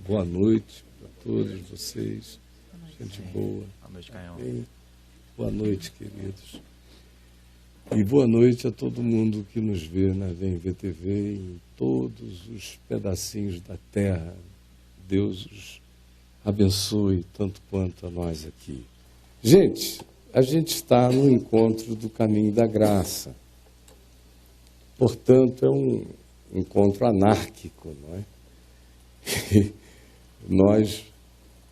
Boa noite para todos vocês. Gente boa. Boa noite, Canhão. Boa noite, queridos. E boa noite a todo mundo que nos vê na Vem VTV em todos os pedacinhos da terra. Deus os abençoe tanto quanto a nós aqui. Gente, a gente está no encontro do caminho da graça. Portanto, é um encontro anárquico, não é? E nós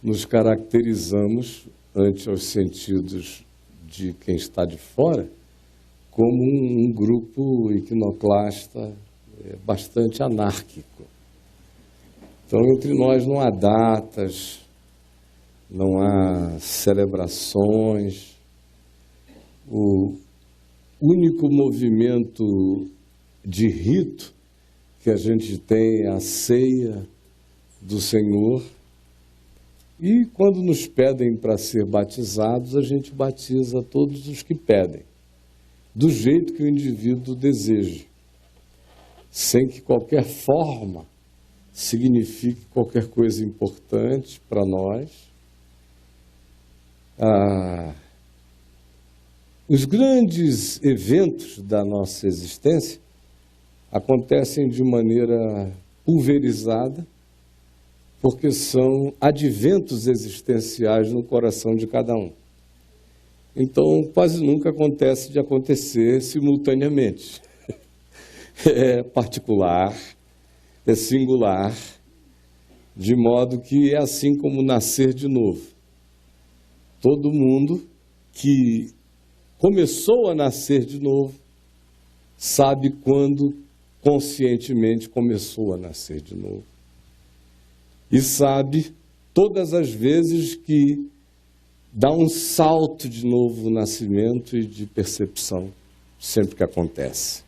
nos caracterizamos, ante os sentidos de quem está de fora, como um grupo iconoclasta bastante anárquico. Então, entre nós não há datas, não há celebrações. O único movimento de rito que a gente tem é a ceia do Senhor. E quando nos pedem para ser batizados, a gente batiza todos os que pedem, do jeito que o indivíduo deseja, sem que qualquer forma signifique qualquer coisa importante para nós. Os grandes eventos da nossa existência acontecem de maneira pulverizada, porque são adventos existenciais no coração de cada um. Então, quase nunca acontece de acontecer simultaneamente. É particular, é singular, de modo que é assim como nascer de novo. Todo mundo que começou a nascer de novo sabe quando conscientemente começou a nascer de novo. E sabe todas as vezes que dá um salto de novo nascimento e de percepção, sempre que acontece,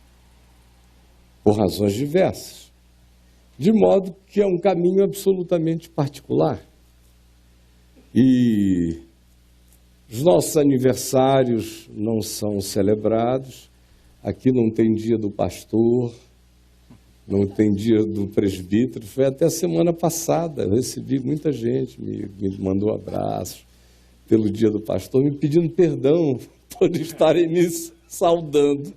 por razões diversas. De modo que é um caminho absolutamente particular. E os nossos aniversários não são celebrados, aqui não tem dia do pastor, não tem dia do presbítero. Foi até a semana passada, eu recebi muita gente, me mandou abraços pelo dia do pastor, me pedindo perdão por estarem me saudando.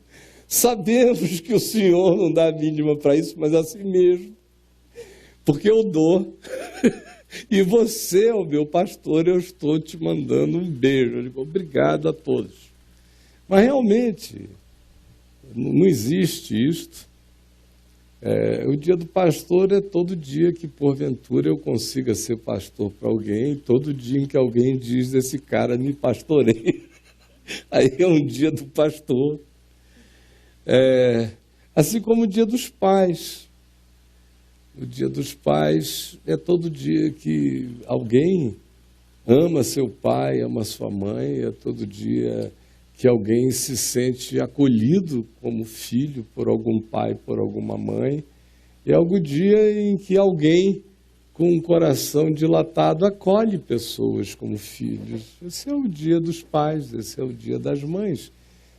Sabemos que o Senhor não dá a mínima para isso, mas assim mesmo, porque eu dou. E você é o meu pastor, eu estou te mandando um beijo. Eu digo, obrigado a todos. Mas realmente, não existe isto. O dia do pastor é todo dia que, porventura, eu consiga ser pastor para alguém, todo dia em que alguém diz, esse cara me pastoreia. Aí é um dia do pastor. Assim como o dia dos pais. O dia dos pais é todo dia que alguém ama seu pai, ama sua mãe, é todo dia que alguém se sente acolhido como filho por algum pai, por alguma mãe. É algum dia em que alguém com um coração dilatado acolhe pessoas como filhos. Esse é o dia dos pais, esse é o dia das mães.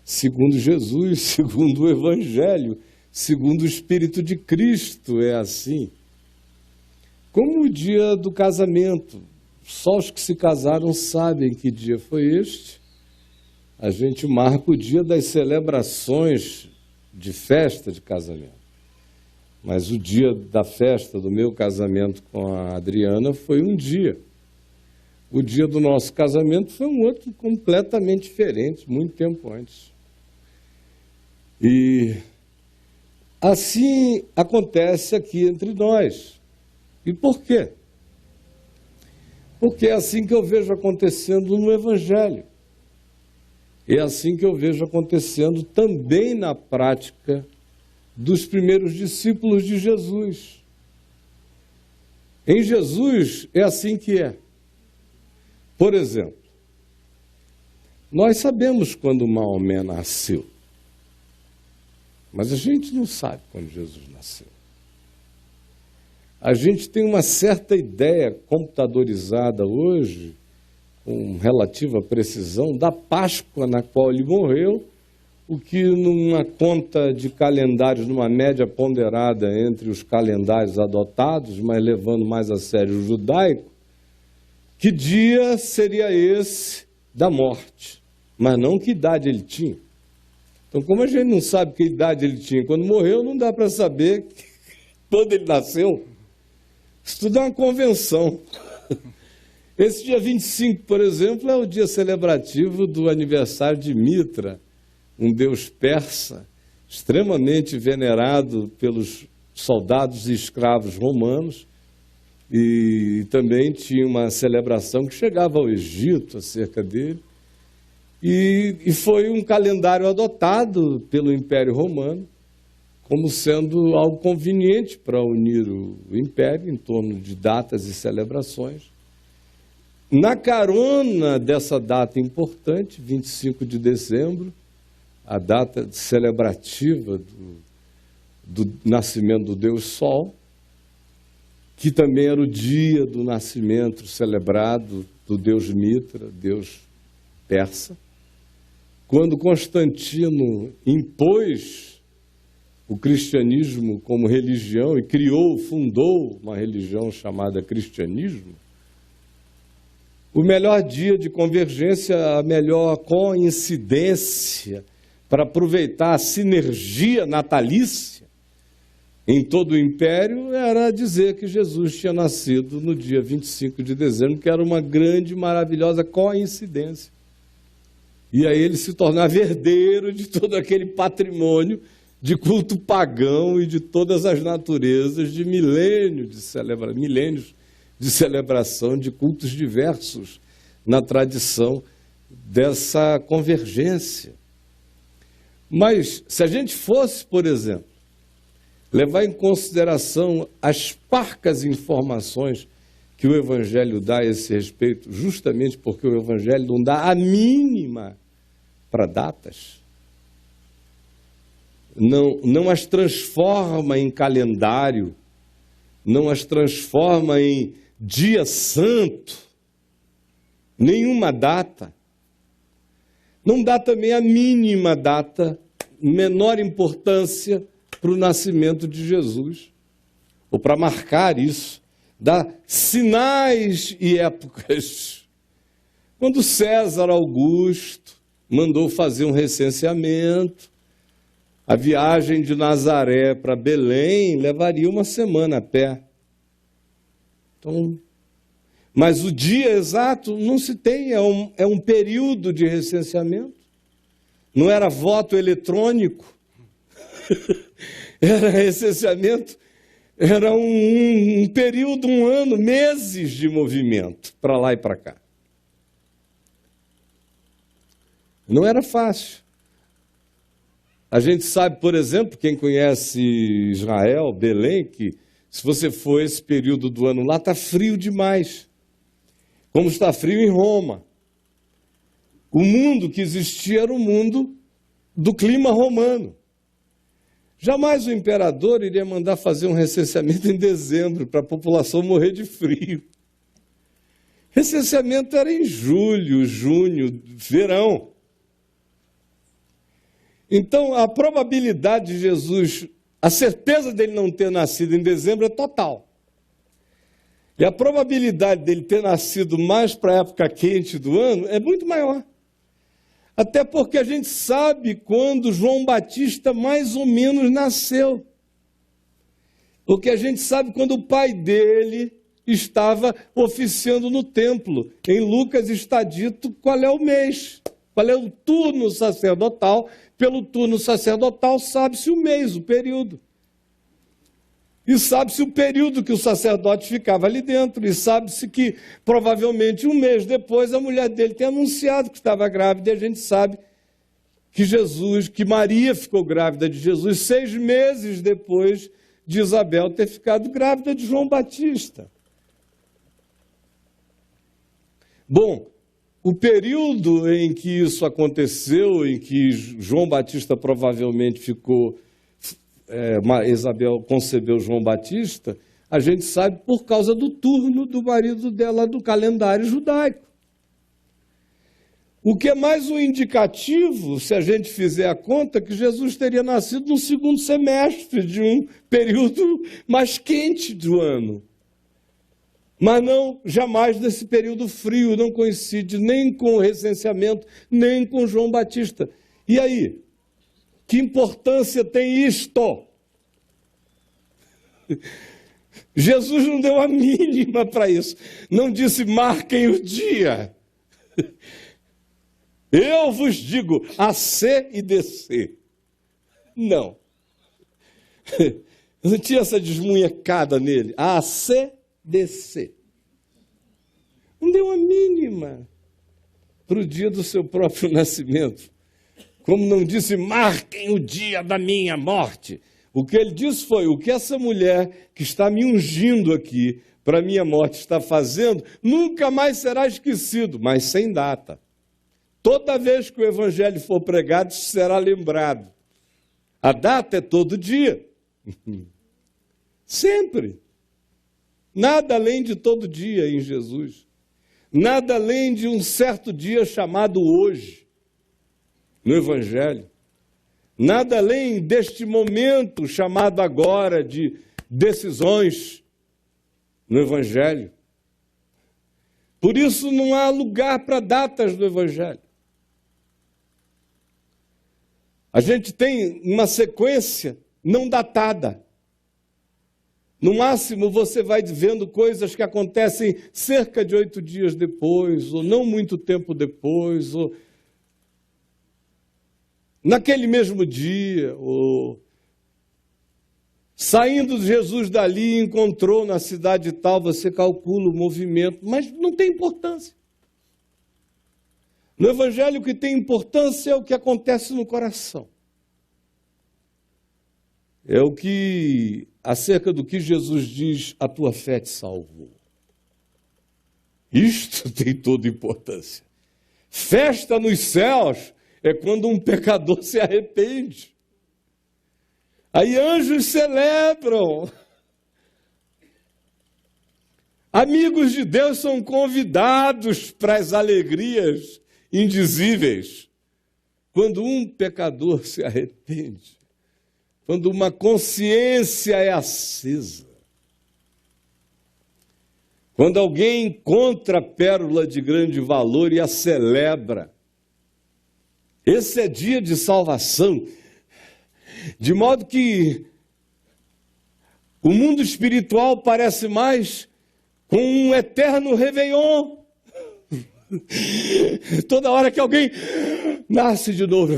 Segundo Jesus, segundo o Evangelho, segundo o Espírito de Cristo, é assim. Como o dia do casamento, só os que se casaram sabem que dia foi este. A gente marca o dia das celebrações de festa de casamento. Mas o dia da festa do meu casamento com a Adriana foi um dia. O dia do nosso casamento foi um outro completamente diferente, muito tempo antes. E assim acontece aqui entre nós. E por quê? Porque é assim que eu vejo acontecendo no Evangelho. É assim que eu vejo acontecendo também na prática dos primeiros discípulos de Jesus. Em Jesus é assim que é. Por exemplo, nós sabemos quando Maomé nasceu, mas a gente não sabe quando Jesus nasceu. A gente tem uma certa ideia computadorizada hoje, com relativa precisão, da Páscoa na qual ele morreu, o que numa conta de calendários, numa média ponderada entre os calendários adotados, mas levando mais a sério o judaico, que dia seria esse da morte, mas não que idade ele tinha. Então, como a gente não sabe que idade ele tinha quando morreu, não dá para saber quando ele nasceu. Isso tudo é uma convenção. Esse dia 25, por exemplo, é o dia celebrativo do aniversário de Mitra, um deus persa, extremamente venerado pelos soldados e escravos romanos, e também tinha uma celebração que chegava ao Egito acerca dele, e foi um calendário adotado pelo Império Romano como sendo algo conveniente para unir o Império em torno de datas e celebrações. Na carona dessa data importante, 25 de dezembro, a data celebrativa do nascimento do Deus Sol, que também era o dia do nascimento celebrado do Deus Mitra, Deus persa. Quando Constantino impôs o cristianismo como religião e fundou uma religião chamada cristianismo, o melhor dia de convergência, a melhor coincidência para aproveitar a sinergia natalícia em todo o império era dizer que Jesus tinha nascido no dia 25 de dezembro, que era uma grande, maravilhosa coincidência. E aí ele se tornava herdeiro de todo aquele patrimônio de culto pagão e de todas as naturezas de milênios de celebração de cultos diversos na tradição dessa convergência. Mas se a gente fosse, por exemplo, levar em consideração as parcas informações que o Evangelho dá a esse respeito, justamente porque o Evangelho não dá a mínima para datas, não as transforma em calendário, não as transforma em dia santo, nenhuma data. Não dá também a mínima data, menor importância para o nascimento de Jesus, ou para marcar isso. Dá sinais e épocas. Quando César Augusto mandou fazer um recenseamento, a viagem de Nazaré para Belém levaria uma semana a pé. Então, mas o dia exato não se tem, é um período de recenseamento. Não era voto eletrônico, era recenseamento, era um período, um ano, meses de movimento, para lá e para cá. Não era fácil. A gente sabe, por exemplo, quem conhece Israel, Belém, que se você for esse período do ano lá, está frio demais. Como está frio em Roma. O mundo que existia era o mundo do clima romano. Jamais o imperador iria mandar fazer um recenseamento em dezembro para a população morrer de frio. Recenseamento era em julho, junho, verão. Então, a probabilidade de Jesus, a certeza dele não ter nascido em dezembro é total. E a probabilidade dele ter nascido mais para a época quente do ano é muito maior. Até porque a gente sabe quando João Batista mais ou menos nasceu. Porque a gente sabe quando o pai dele estava oficiando no templo. Em Lucas está dito qual é o mês, qual é o turno sacerdotal. Pelo turno sacerdotal sabe-se o mês, o período. E sabe-se o período que o sacerdote ficava ali dentro. E sabe-se que, provavelmente, um mês depois, a mulher dele tem anunciado que estava grávida. E a gente sabe que Maria ficou grávida de Jesus 6 meses depois de Isabel ter ficado grávida de João Batista. Bom, o período em que isso aconteceu, em que João Batista provavelmente Isabel concebeu João Batista, a gente sabe por causa do turno do marido dela do calendário judaico. O que é mais um indicativo, se a gente fizer a conta, que Jesus teria nascido no segundo semestre de um período mais quente do ano. Mas não, jamais desse período frio, não coincide nem com o recenseamento, nem com João Batista. E aí? Que importância tem isto? Jesus não deu a mínima para isso. Não disse, marquem o dia. Eu vos digo, a C e descer. Não. Não tinha essa desmunhecada nele. A C, descer. Não deu a mínima para o dia do seu próprio nascimento. Como não disse, marquem o dia da minha morte. O que ele disse foi, o que essa mulher que está me ungindo aqui para a minha morte está fazendo, nunca mais será esquecido, mas sem data. Toda vez que o evangelho for pregado, isso será lembrado. A data é todo dia. Sempre. Nada além de todo dia em Jesus. Nada além de um certo dia chamado hoje, no evangelho. Nada além deste momento chamado agora de decisões no evangelho. Por isso não há lugar para datas no evangelho. A gente tem uma sequência não datada. No máximo, você vai vendo coisas que acontecem cerca de 8 dias depois, ou não muito tempo depois, ou naquele mesmo dia, ou saindo Jesus dali, encontrou na cidade tal, você calcula o movimento, mas não tem importância. No Evangelho, o que tem importância é o que acontece no coração. É o que, acerca do que Jesus diz, a tua fé te salvou. Isto tem toda importância. Festa nos céus é quando um pecador se arrepende. Aí anjos celebram. Amigos de Deus são convidados para as alegrias indizíveis. Quando um pecador se arrepende, quando uma consciência é acesa, quando alguém encontra pérola de grande valor e a celebra, esse é dia de salvação, de modo que o mundo espiritual parece mais com um eterno réveillon. Toda hora que alguém nasce de novo,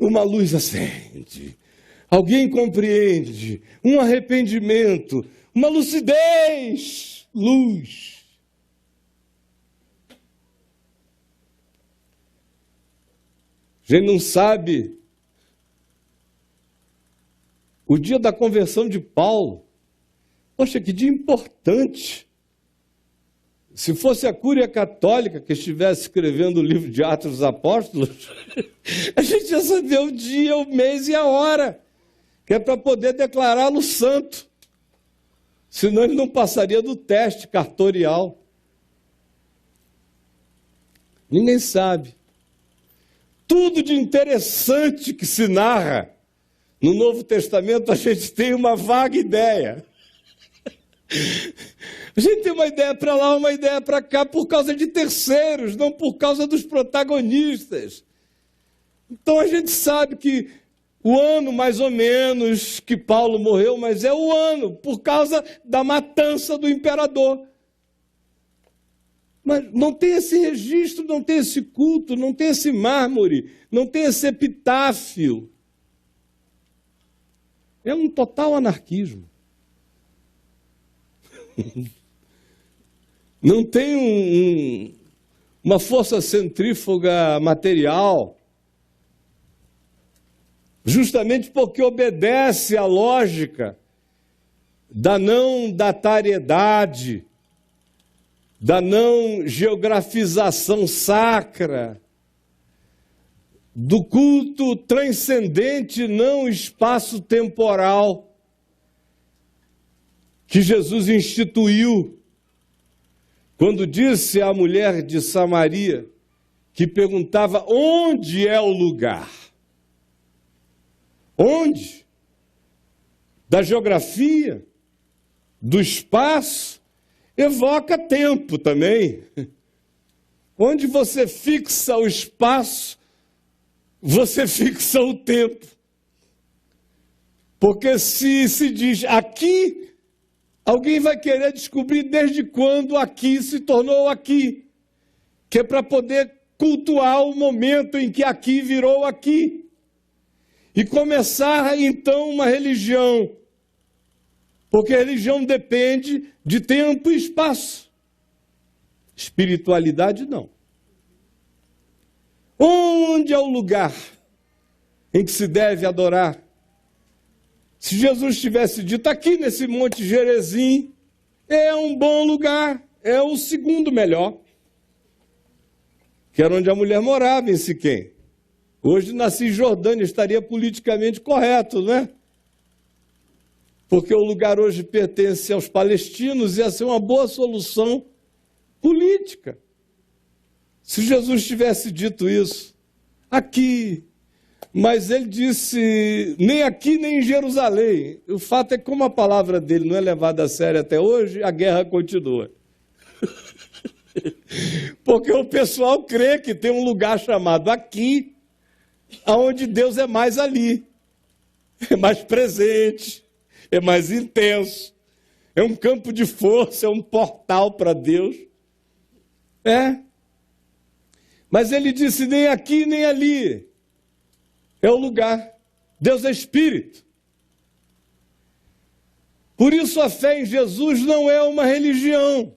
uma luz acende, alguém compreende, um arrependimento, uma lucidez, luz. A gente não sabe o dia da conversão de Paulo. Poxa, que dia importante. Se fosse a Cúria Católica que estivesse escrevendo o livro de Atos dos Apóstolos, a gente ia saber o dia, o mês e a hora, que é para poder declará-lo santo. Senão ele não passaria do teste cartorial. Ninguém sabe. Tudo de interessante que se narra no Novo Testamento, a gente tem uma vaga ideia. A gente tem uma ideia para lá, uma ideia para cá, por causa de terceiros, não por causa dos protagonistas. Então a gente sabe que o ano, mais ou menos, que Paulo morreu, mas é o ano, por causa da matança do imperador. Mas não tem esse registro, não tem esse culto, não tem esse mármore, não tem esse epitáfio. É um total anarquismo. Não tem uma força centrífuga material, justamente porque obedece à lógica da não datariedade, da não geografização sacra, do culto transcendente, não espaço-temporal, que Jesus instituiu quando disse à mulher de Samaria, que perguntava onde é o lugar. Onde? Da geografia, do espaço, evoca tempo também. Onde você fixa o espaço, você fixa o tempo. Porque se diz aqui, alguém vai querer descobrir desde quando aqui se tornou aqui. Que é para poder cultuar o momento em que aqui virou aqui. E começar então uma religião. Porque a religião depende de tempo e espaço. Espiritualidade não. Onde é o lugar em que se deve adorar? Se Jesus tivesse dito aqui nesse Monte Gerezim, é um bom lugar, é o segundo melhor. Que era onde a mulher morava, em Siquém. Hoje na Cisjordânia estaria politicamente correto, não é? Porque o lugar hoje pertence aos palestinos e ia ser uma boa solução política. Se Jesus tivesse dito isso, aqui, mas ele disse, nem aqui nem em Jerusalém. O fato é que como a palavra dele não é levada a sério até hoje, a guerra continua. Porque o pessoal crê que tem um lugar chamado aqui, onde Deus é mais ali, é mais presente, é mais intenso, é um campo de força, é um portal para Deus. Mas ele disse, nem aqui nem ali, é o lugar. Deus é Espírito. Por isso a fé em Jesus não é uma religião.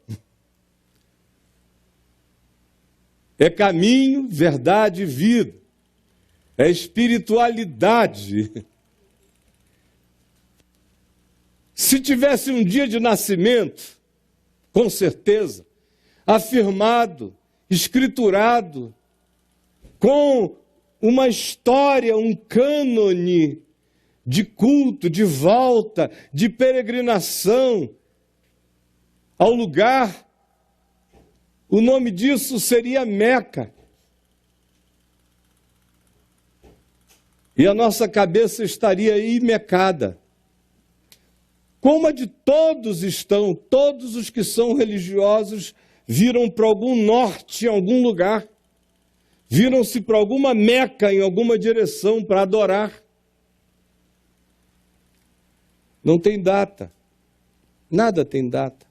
É caminho, verdade e vida. É espiritualidade. Se tivesse um dia de nascimento, com certeza, afirmado, escriturado, com uma história, um cânone de culto, de volta, de peregrinação ao lugar, o nome disso seria Meca. E a nossa cabeça estaria imecada. Como a de todos estão, todos os que são religiosos viram para algum norte em algum lugar, viram-se para alguma Meca em alguma direção para adorar. Não tem data, nada tem data.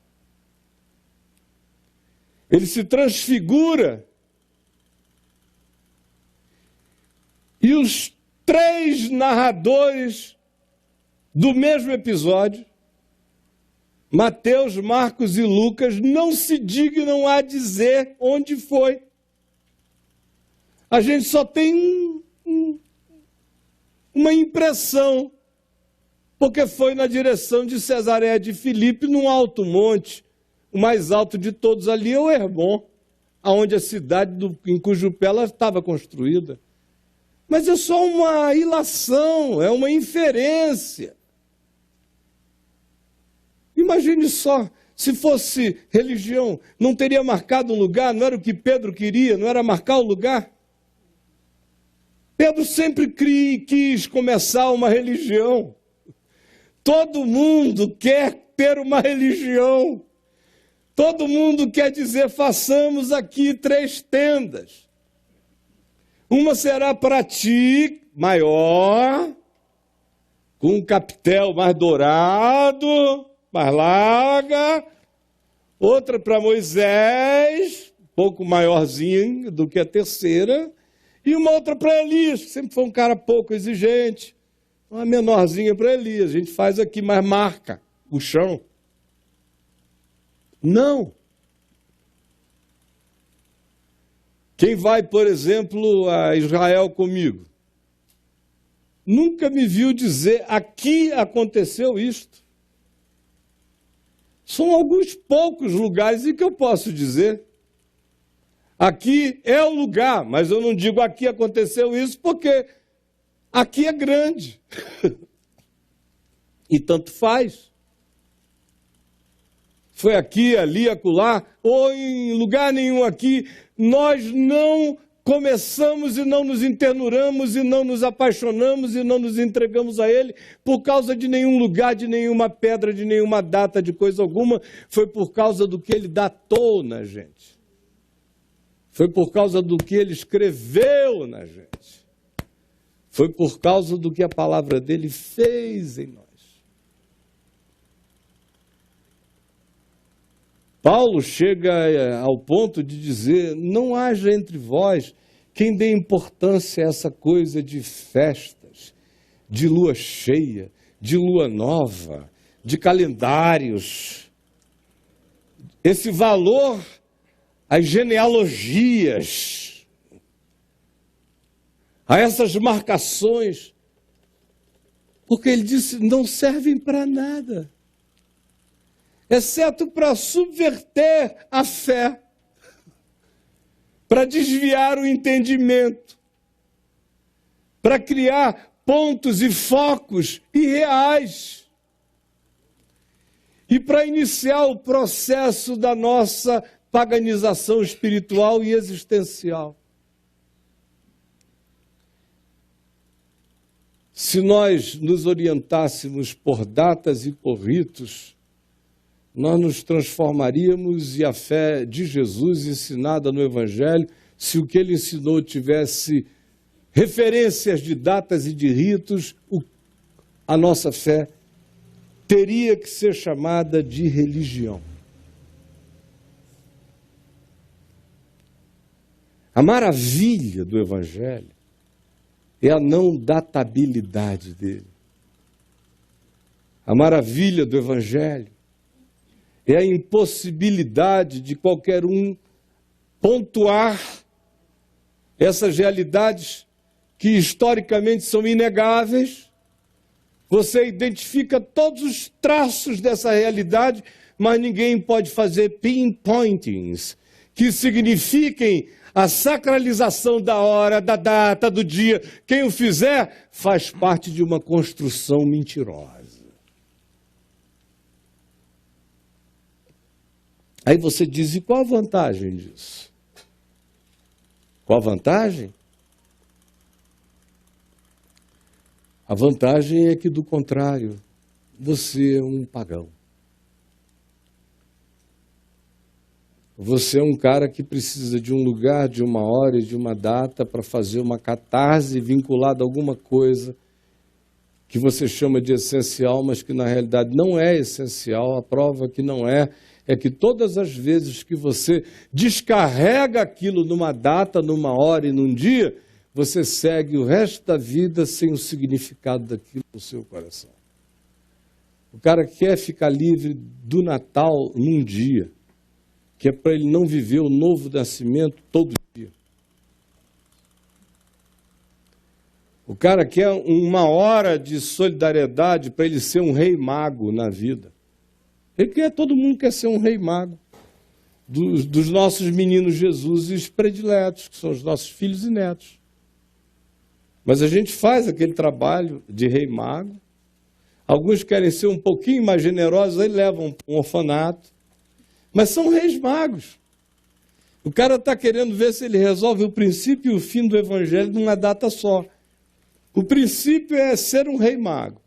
Ele se transfigura e os 3 narradores do mesmo episódio, Mateus, Marcos e Lucas, não se dignam a dizer onde foi. A gente só tem uma impressão, porque foi na direção de Cesareia de Filipe, num alto monte. O mais alto de todos ali é o Hermon, aonde a cidade em cujo pé ela estava construída. Mas é só uma ilação, é uma inferência. Imagine só, se fosse religião, não teria marcado um lugar, não era o que Pedro queria, não era marcar o lugar? Pedro sempre quis começar uma religião. Todo mundo quer ter uma religião. Todo mundo quer dizer, façamos aqui 3 tendas. Uma será para ti, maior, com um capitel mais dourado, mais larga. Outra para Moisés, um pouco maiorzinha do que a terceira. E uma outra para Elias, que sempre foi um cara pouco exigente. Uma menorzinha para Elias. A gente faz aqui, mas marca o chão. Não. Quem vai, por exemplo, a Israel comigo, nunca me viu dizer, aqui aconteceu isto. São alguns poucos lugares em que eu posso dizer. Aqui é o lugar, mas eu não digo aqui aconteceu isso, porque aqui é grande. E tanto faz. foi aqui, ali, acolá, ou em lugar nenhum aqui, nós não começamos e não nos internuramos e não nos apaixonamos e não nos entregamos a Ele por causa de nenhum lugar, de nenhuma pedra, de nenhuma data, de coisa alguma. Foi por causa do que Ele datou na gente. Foi por causa do que Ele escreveu na gente. Foi por causa do que a palavra dEle fez em nós. Paulo chega ao ponto de dizer: não haja entre vós quem dê importância a essa coisa de festas, de lua cheia, de lua nova, de calendários. Esse valor às genealogias, a essas marcações, porque ele disse, não servem para nada, exceto para subverter a fé, para desviar o entendimento, para criar pontos e focos irreais e para iniciar o processo da nossa paganização espiritual e existencial. Se nós nos orientássemos por datas e por ritos, nós nos transformaríamos e a fé de Jesus ensinada no Evangelho, se o que ele ensinou tivesse referências de datas e de ritos, a nossa fé teria que ser chamada de religião. A maravilha do Evangelho é a não databilidade dele. A maravilha do Evangelho é a impossibilidade de qualquer um pontuar essas realidades que historicamente são inegáveis. Você identifica todos os traços dessa realidade, mas ninguém pode fazer pinpointings que signifiquem a sacralização da hora, da data, do dia. Quem o fizer faz parte de uma construção mentirosa. Aí você diz, e qual a vantagem disso? Qual a vantagem? A vantagem é que, do contrário, você é um pagão. Você é um cara que precisa de um lugar, de uma hora e de uma data para fazer uma catarse vinculada a alguma coisa que você chama de essencial, mas que na realidade não é essencial. A prova que não é que todas as vezes que você descarrega aquilo numa data, numa hora e num dia, você segue o resto da vida sem o significado daquilo no seu coração. O cara quer ficar livre do Natal num dia, que é para ele não viver o novo nascimento todo dia. O cara quer uma hora de solidariedade para ele ser um rei mago na vida. Todo mundo quer ser um rei mago. Dos nossos meninos Jesus prediletos, que são os nossos filhos e netos. Mas a gente faz aquele trabalho de rei mago. Alguns querem ser um pouquinho mais generosos, aí levam um orfanato. Mas são reis magos. O cara está querendo ver se ele resolve o princípio e o fim do Evangelho numa data só. O princípio é ser um rei mago.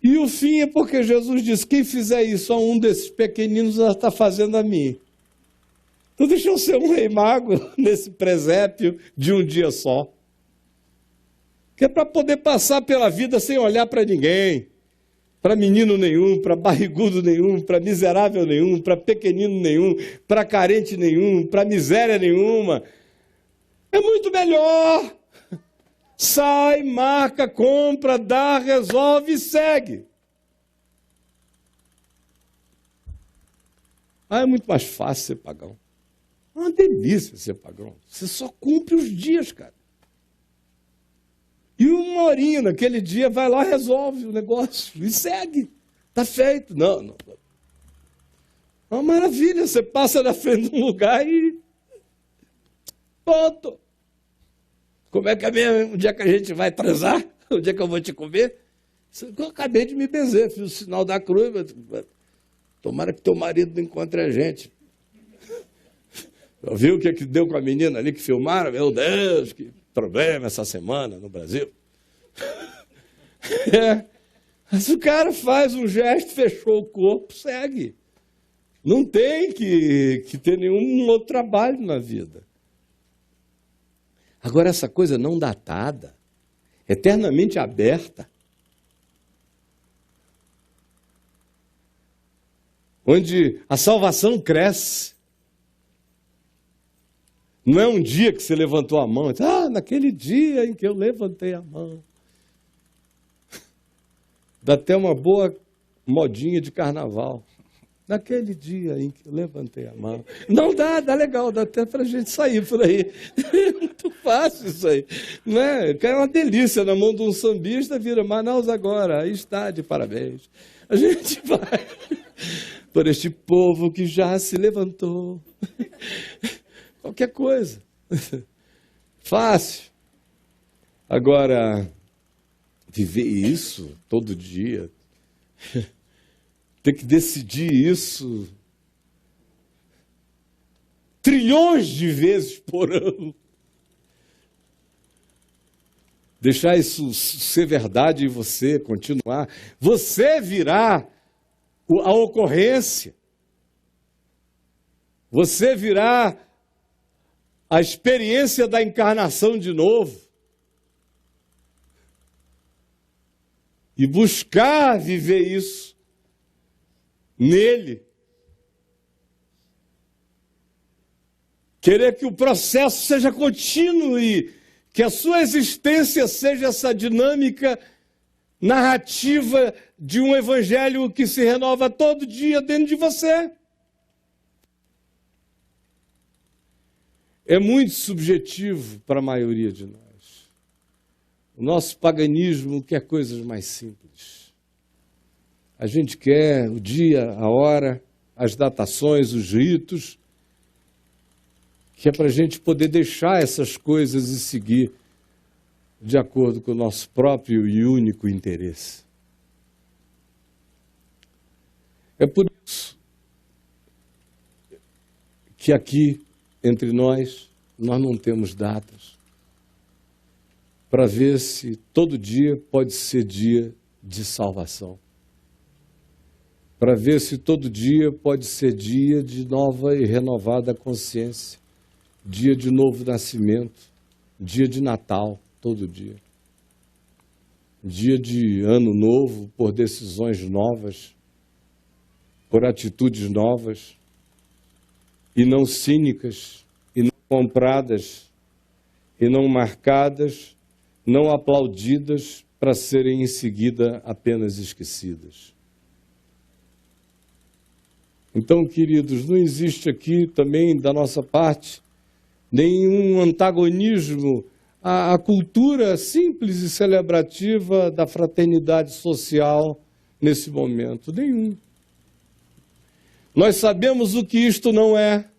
E o fim é porque Jesus disse, quem fizer isso a um desses pequeninos, está fazendo a mim. Então deixa eu ser um rei mago nesse presépio de um dia só. Que é para poder passar pela vida sem olhar para ninguém. Para menino nenhum, para barrigudo nenhum, para miserável nenhum, para pequenino nenhum, para carente nenhum, para miséria nenhuma. É muito melhor. Sai, marca, compra, dá, resolve e segue. É muito mais fácil ser pagão. É uma delícia ser pagão. Você só cumpre os dias, cara. E uma horinha naquele dia vai lá, resolve o negócio e segue. Está feito. Não. É uma maravilha. Você passa na frente de um lugar e... Ponto. Como é que é mesmo? O dia que a gente vai transar? O dia que eu vou te comer? Eu acabei de me benzer, fiz o sinal da cruz, tomara que teu marido não encontre a gente. Viu o que deu com a menina ali que filmaram? Meu Deus, que problema essa semana no Brasil. Mas o cara faz um gesto, fechou o corpo, segue. Não tem que ter nenhum outro trabalho na vida. Agora, essa coisa não datada, eternamente aberta, onde a salvação cresce. Não é um dia que você levantou a mão, naquele dia em que eu levantei a mão. Dá até uma boa modinha de carnaval. Naquele dia em que eu levantei a mão. Não dá legal, dá até para a gente sair por aí. É muito fácil isso aí. Não é? É uma delícia, na mão de um sambista, vira Manaus agora, aí está, de parabéns. A gente vai por este povo que já se levantou. Qualquer coisa. Fácil. Agora, viver isso todo dia, ter que decidir isso trilhões de vezes por ano, deixar isso ser verdade em você, continuar, você virá a ocorrência, você virá a experiência da encarnação de novo. E buscar viver isso nele. Querer que o processo seja contínuo e que a sua existência seja essa dinâmica narrativa de um evangelho que se renova todo dia dentro de você. É muito subjetivo para a maioria de nós. O nosso paganismo quer coisas mais simples. A gente quer o dia, a hora, as datações, os ritos, que é para a gente poder deixar essas coisas e seguir de acordo com o nosso próprio e único interesse. É por isso que aqui, entre nós não temos datas para ver se todo dia pode ser dia de salvação. Para ver se todo dia pode ser dia de nova e renovada consciência, dia de novo nascimento, dia de Natal, todo dia. Dia de ano novo, por decisões novas, por atitudes novas, e não cínicas, e não compradas, e não marcadas, não aplaudidas para serem em seguida apenas esquecidas. Então, queridos, não existe aqui também da nossa parte nenhum antagonismo à cultura simples e celebrativa da fraternidade social nesse momento. Nenhum. Nós sabemos o que isto não é,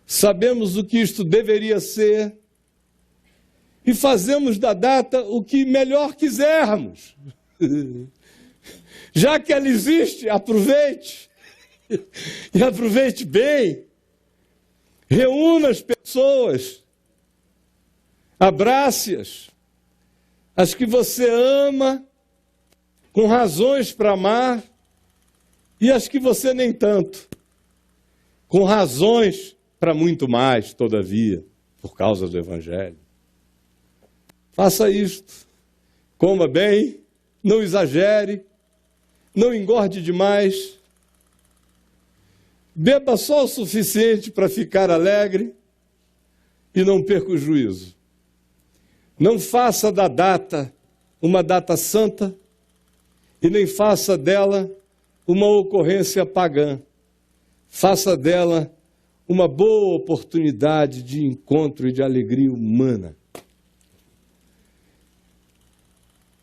sabemos o que isto deveria ser, e fazemos da data o que melhor quisermos. Já que ela existe, aproveite, e aproveite bem, reúna as pessoas, abrace-as, as que você ama, com razões para amar, e as que você nem tanto, com razões para muito mais, todavia, por causa do Evangelho. Faça isto, coma bem, não exagere, não engorde demais, beba só o suficiente para ficar alegre e não perca o juízo. Não faça da data uma data santa e nem faça dela uma ocorrência pagã. Faça dela uma boa oportunidade de encontro e de alegria humana.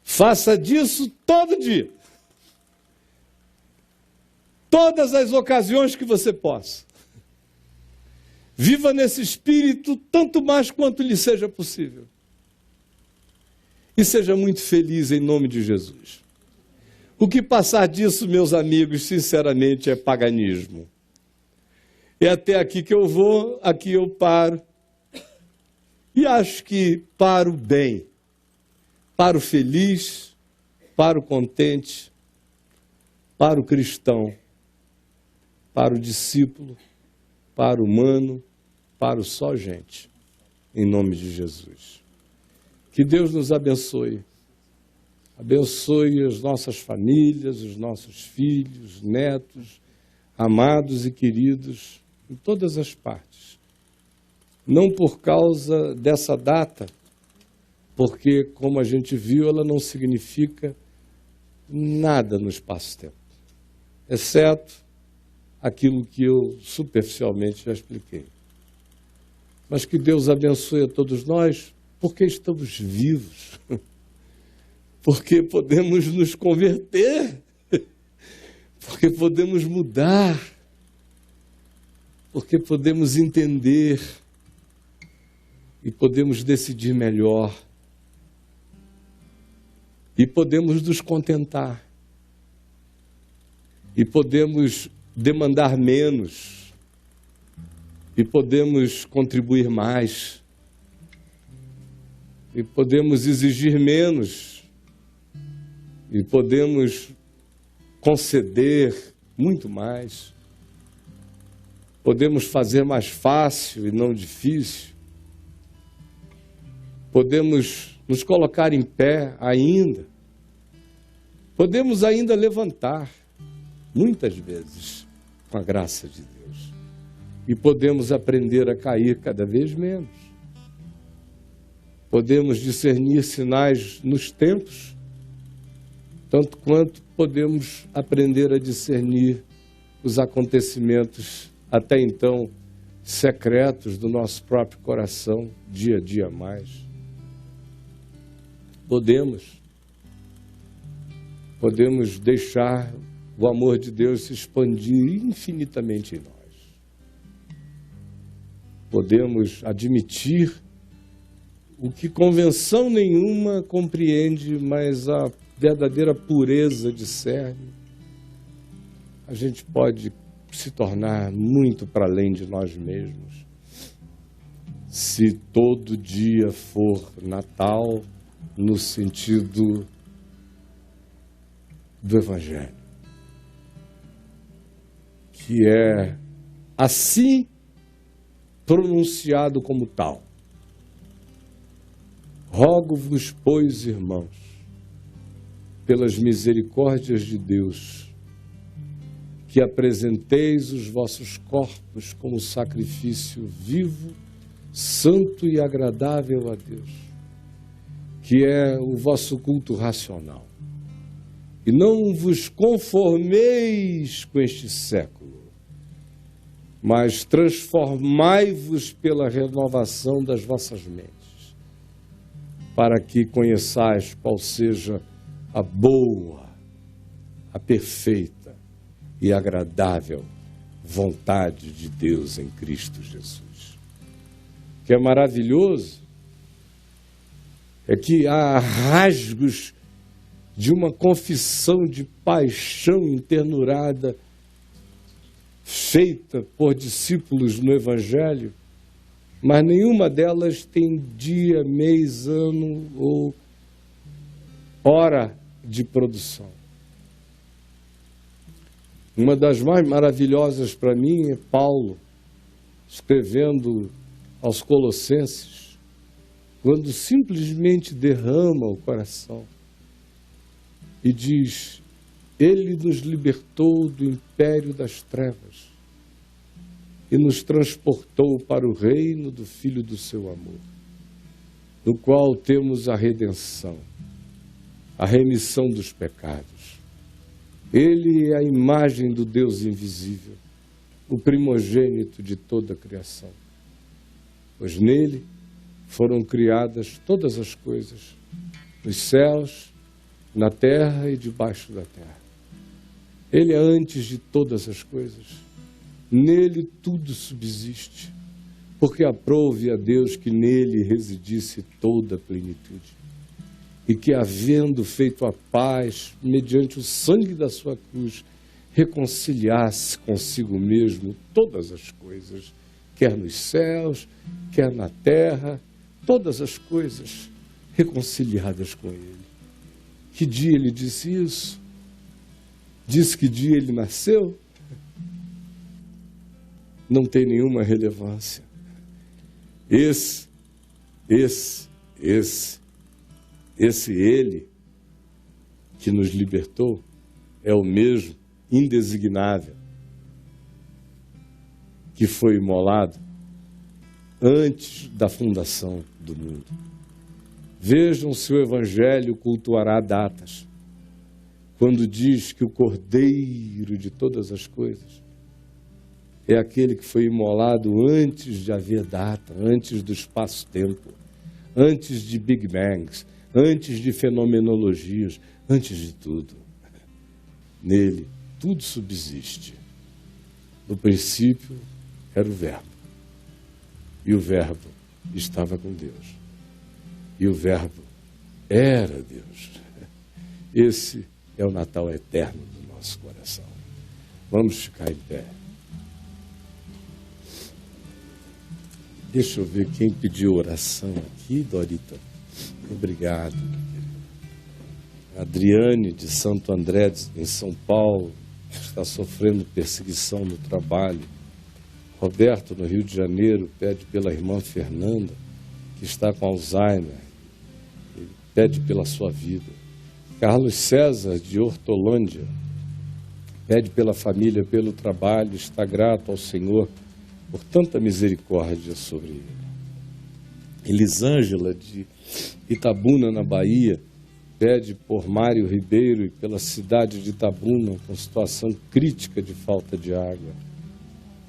Faça disso todo dia. Todas as ocasiões que você possa. Viva nesse espírito tanto mais quanto lhe seja possível. e seja muito feliz em nome de Jesus. O que passar disso, meus amigos, sinceramente, é paganismo. É até aqui que eu vou, aqui eu paro. E acho que paro bem, paro feliz, paro contente, paro cristão, paro discípulo, paro humano, paro só gente, em nome de Jesus. Que Deus nos abençoe. Abençoe as nossas famílias, os nossos filhos, netos, amados e queridos, em todas as partes. Não por causa dessa data, porque, como a gente viu, ela não significa nada no espaço-tempo, exceto aquilo que eu superficialmente já expliquei. Mas que Deus abençoe a todos nós, porque estamos vivos, porque podemos nos converter, porque podemos mudar, porque podemos entender e podemos decidir melhor e podemos nos contentar e podemos demandar menos e podemos contribuir mais e podemos exigir menos e podemos conceder muito mais. Podemos fazer mais fácil e não difícil. Podemos nos colocar em pé ainda. Podemos ainda levantar, muitas vezes, com a graça de Deus. E podemos aprender a cair cada vez menos. Podemos discernir sinais nos tempos, tanto quanto podemos aprender a discernir os acontecimentos até então secretos do nosso próprio coração, dia a dia mais. Podemos deixar o amor de Deus se expandir infinitamente em nós. Podemos admitir o que convenção nenhuma compreende, mas a verdadeira pureza discerne. A gente pode se tornar muito para além de nós mesmos. Se todo dia for Natal, no sentido do Evangelho, que é assim pronunciado como tal. Rogo-vos, pois, irmãos, pelas misericórdias de Deus, que apresenteis os vossos corpos como sacrifício vivo, santo e agradável a Deus, que é o vosso culto racional. E não vos conformeis com este século, mas transformai-vos pela renovação das vossas mentes, para que conheçais qual seja a boa, a perfeita e agradável vontade de Deus em Cristo Jesus. O que é maravilhoso é que há rasgos de uma confissão de paixão internurada feita por discípulos no Evangelho, mas nenhuma delas tem dia, mês, ano ou hora de produção. Uma das mais maravilhosas para mim é Paulo, escrevendo aos Colossenses, quando simplesmente derrama o coração e diz: Ele nos libertou do império das trevas e nos transportou para o reino do Filho do seu amor, no qual temos a redenção, a remissão dos pecados. Ele é a imagem do Deus invisível, o primogênito de toda a criação, pois nele foram criadas todas as coisas, nos céus, na terra e debaixo da terra. Ele é antes de todas as coisas. Nele tudo subsiste, porque aprouve a Deus que nele residisse toda a plenitude. e que, havendo feito a paz, mediante o sangue da sua cruz, reconciliasse consigo mesmo todas as coisas, quer nos céus, quer na terra, todas as coisas reconciliadas com Ele. Que dia Ele disse isso? Disse que dia Ele nasceu? Não tem nenhuma relevância. Esse Ele que nos libertou é o mesmo indesignável que foi imolado antes da fundação do mundo. Vejam se o Evangelho cultuará datas, quando diz que o Cordeiro de todas as coisas é aquele que foi imolado antes de haver data, antes do espaço-tempo, antes de Big Bangs, antes de fenomenologias, antes de tudo. Nele, tudo subsiste. No princípio, era o Verbo. E o Verbo estava com Deus. E o Verbo era Deus. Esse é o Natal eterno do nosso coração. Vamos ficar em pé. Deixa eu ver quem pediu oração aqui, Dorita. Obrigado. Adriane, de Santo André, em São Paulo, está sofrendo perseguição no trabalho. Roberto, no Rio de Janeiro, pede pela irmã Fernanda, que está com Alzheimer. Ele pede pela sua vida. Carlos César, de Hortolândia, pede pela família, pelo trabalho, está grato ao Senhor por tanta misericórdia sobre ele. Elisângela, de Itabuna, na Bahia, pede por Mário Ribeiro e pela cidade de Itabuna, com situação crítica de falta de água.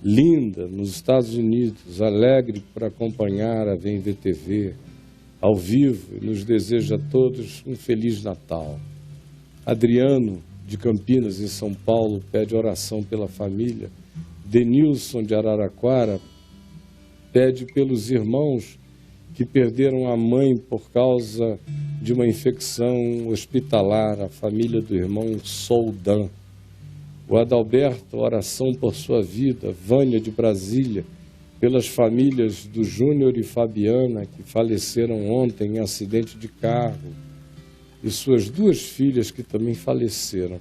Linda, nos Estados Unidos, alegre por acompanhar a Vem Ver TV ao vivo, e nos deseja a todos um Feliz Natal. Adriano, de Campinas, em São Paulo, pede oração pela família. Denilson, de Araraquara, pede pelos irmãos que perderam a mãe por causa de uma infecção hospitalar, a família do irmão Soldan. O Adalberto, oração por sua vida. Vânia, de Brasília, pelas famílias do Júnior e Fabiana, que faleceram ontem em acidente de carro, e suas duas filhas que também faleceram.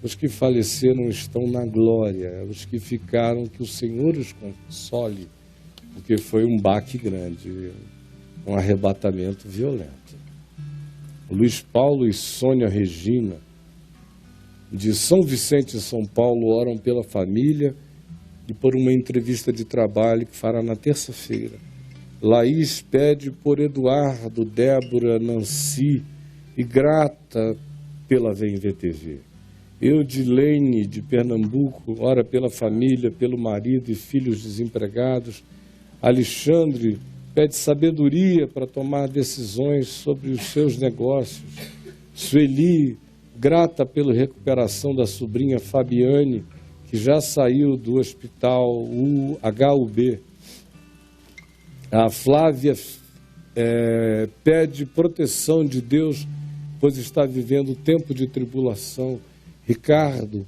Os que faleceram estão na glória, os que ficaram, que o Senhor os console, porque foi um baque grande, um arrebatamento violento. Luiz Paulo e Sônia Regina, de São Vicente, São Paulo, oram pela família e por uma entrevista de trabalho que fará na terça-feira. Laís pede por Eduardo, Débora, Nancy e grata pela Vem Ver TV. Eudilene, de Pernambuco, ora pela família, pelo marido e filhos desempregados. Alexandre pede sabedoria para tomar decisões sobre os seus negócios. Sueli, grata pela recuperação da sobrinha Fabiane, que já saiu do hospital HUB. A Flávia pede proteção de Deus, pois está vivendo tempo de tribulação. Ricardo,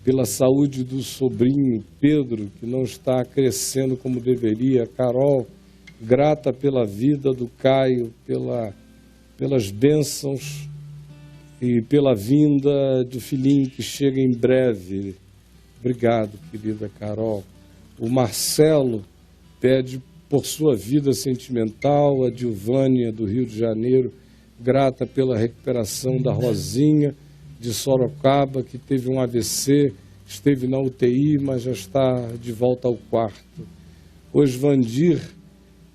pela saúde do sobrinho Pedro, que não está crescendo como deveria. Carol, grata pela vida do Caio, pelas bênçãos e pela vinda do filhinho que chega em breve. Obrigado, querida Carol. O Marcelo pede por sua vida sentimental. A Dilvânia, do Rio de Janeiro, grata pela recuperação da Rosinha, de Sorocaba, que teve um AVC, esteve na UTI, mas já está de volta ao quarto. Osvandir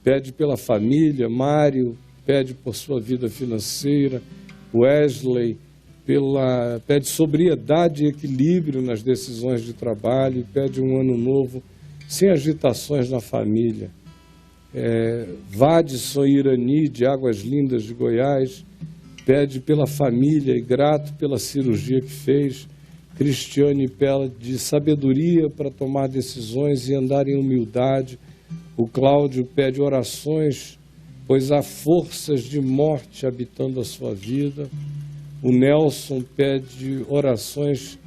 pede pela família. Mário pede por sua vida financeira. Wesley pede sobriedade e equilíbrio nas decisões de trabalho, pede um ano novo sem agitações na família. Vadson Irani, de Águas Lindas de Goiás, pede pela família e grato pela cirurgia que fez. Cristiane pede sabedoria para tomar decisões e andar em humildade. O Cláudio pede orações pois há forças de morte habitando a sua vida. O Nelson pede orações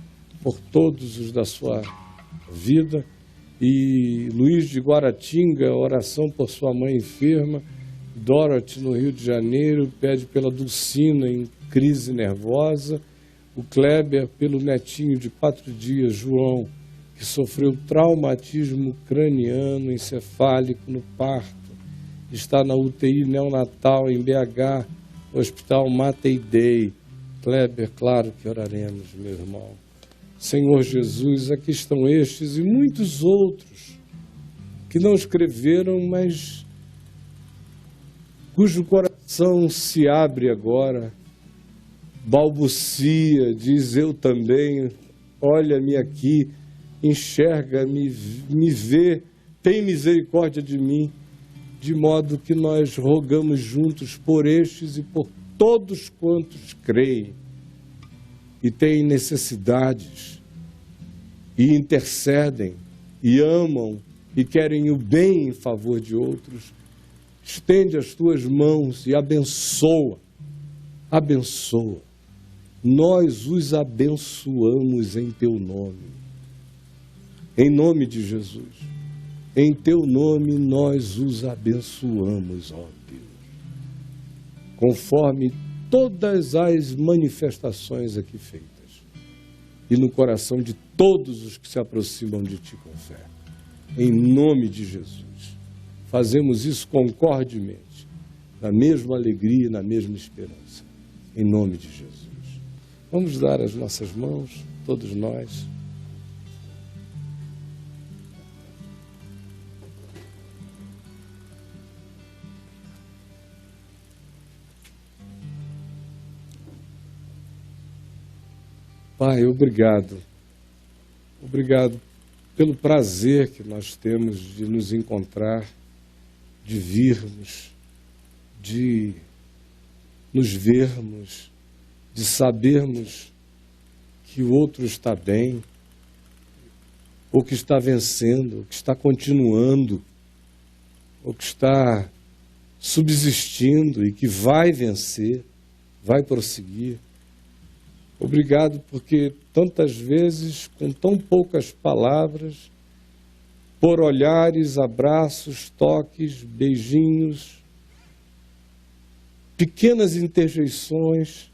por todos os da sua vida. E Luiz de Guaratinga, oração por sua mãe enferma. Dorothy, no Rio de Janeiro, pede pela Dulcina em crise nervosa. O Kleber, pelo netinho de 4 dias, João, que sofreu traumatismo craniano encefálico no parto. Está na UTI neonatal em BH, Hospital Matei Dei. Kleber, claro que oraremos, meu irmão. Senhor Jesus, aqui estão estes e muitos outros que não escreveram, mas cujo coração se abre agora, balbucia, diz eu também, olha-me aqui, enxerga-me, me vê, tem misericórdia de mim, de modo que nós rogamos juntos por estes e por todos quantos creem e têm necessidades, e intercedem, e amam, e querem o bem em favor de outros. Estende as tuas mãos e abençoa, abençoa. Nós os abençoamos em teu nome, em nome de Jesus. Em teu nome nós os abençoamos, ó Deus, conforme todas as manifestações aqui feitas, e no coração de todos os que se aproximam de ti com fé. Em nome de Jesus, fazemos isso concordemente, na mesma alegria e na mesma esperança, em nome de Jesus. Vamos dar as nossas mãos, todos nós. Pai, obrigado. Obrigado pelo prazer que nós temos de nos encontrar, de virmos, de nos vermos, de sabermos que o outro está bem, ou que está vencendo, ou que está continuando, ou que está subsistindo e que vai vencer, vai prosseguir. Obrigado porque tantas vezes, com tão poucas palavras, por olhares, abraços, toques, beijinhos, pequenas interjeições,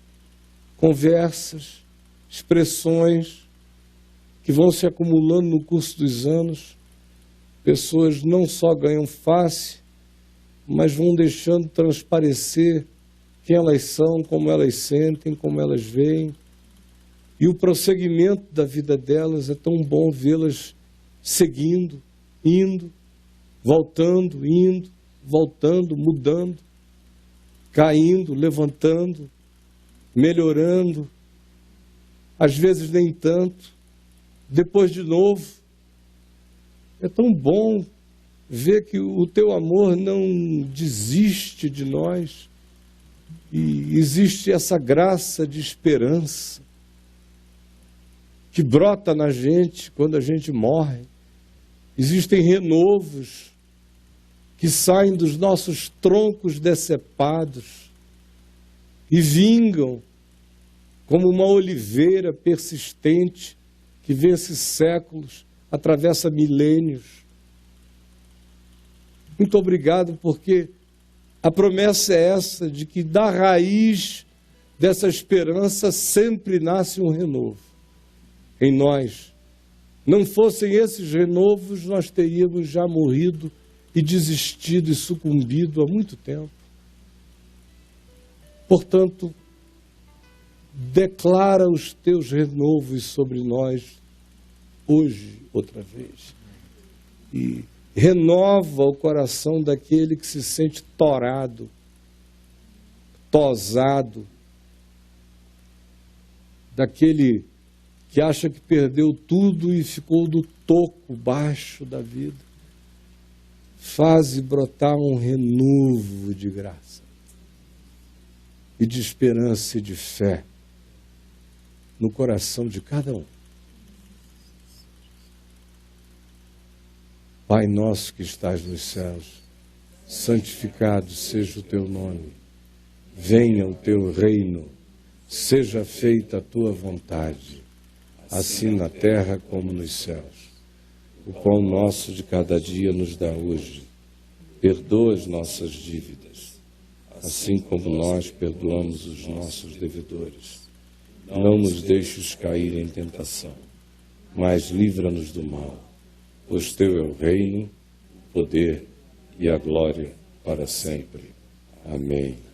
conversas, expressões que vão se acumulando no curso dos anos, pessoas não só ganham face, mas vão deixando transparecer quem elas são, como elas sentem, como elas veem. E o prosseguimento da vida delas é tão bom vê-las seguindo, indo, voltando, mudando, caindo, levantando, melhorando, às vezes nem tanto, depois de novo. É tão bom ver que o teu amor não desiste de nós e existe essa graça de esperança que brota na gente quando a gente morre. Existem renovos que saem dos nossos troncos decepados e vingam como uma oliveira persistente que vence séculos, atravessa milênios. Muito obrigado, porque a promessa é essa, de que da raiz dessa esperança sempre nasce um renovo em nós. Não fossem esses renovos, nós teríamos já morrido e desistido e sucumbido há muito tempo. Portanto, declara os teus renovos sobre nós hoje, outra vez. E renova o coração daquele que se sente torado, tosado, daquele que acha que perdeu tudo e ficou do toco baixo da vida. Faze brotar um renovo de graça e de esperança e de fé no coração de cada um. Pai nosso que estás nos céus, santificado seja o teu nome. Venha o teu reino, seja feita a tua vontade, assim na terra como nos céus. O pão nosso de cada dia nos dá hoje. Perdoa as nossas dívidas, assim como nós perdoamos os nossos devedores. Não nos deixes cair em tentação, mas livra-nos do mal, pois teu é o reino, o poder e a glória para sempre. Amém.